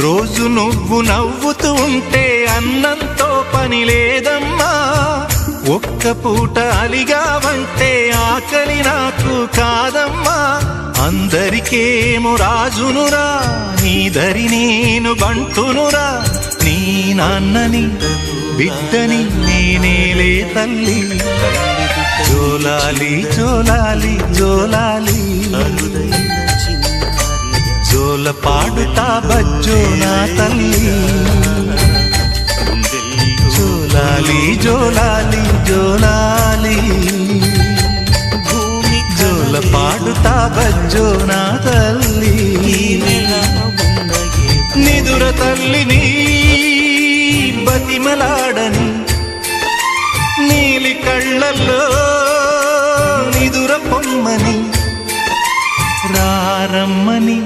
రోజు నువ్వు నవ్వుతూ ఉంటే అన్నంతో పని లేదమ్మా. ఒక్క పూట అలిగావంటే ఆకలి నాకు కాదమ్మా. అందరికేమో రాజునురా, నీ దరి నేను బంటునురా. నీ నాన్నని బిడ్డని నేనేలే తల్లి. జోలాలి జోలాలి జోలాలి జోల పాడుతా బజ్జో నా తల్లి. జోలాలి జోలాలి జోలాలి జోల పాడుతా బజ్జో నా తల్లి. నిదుర తల్లిని బతిమలాడని నీలి కళ్ళల్లో నిదుర పొమ్మని రారమ్మని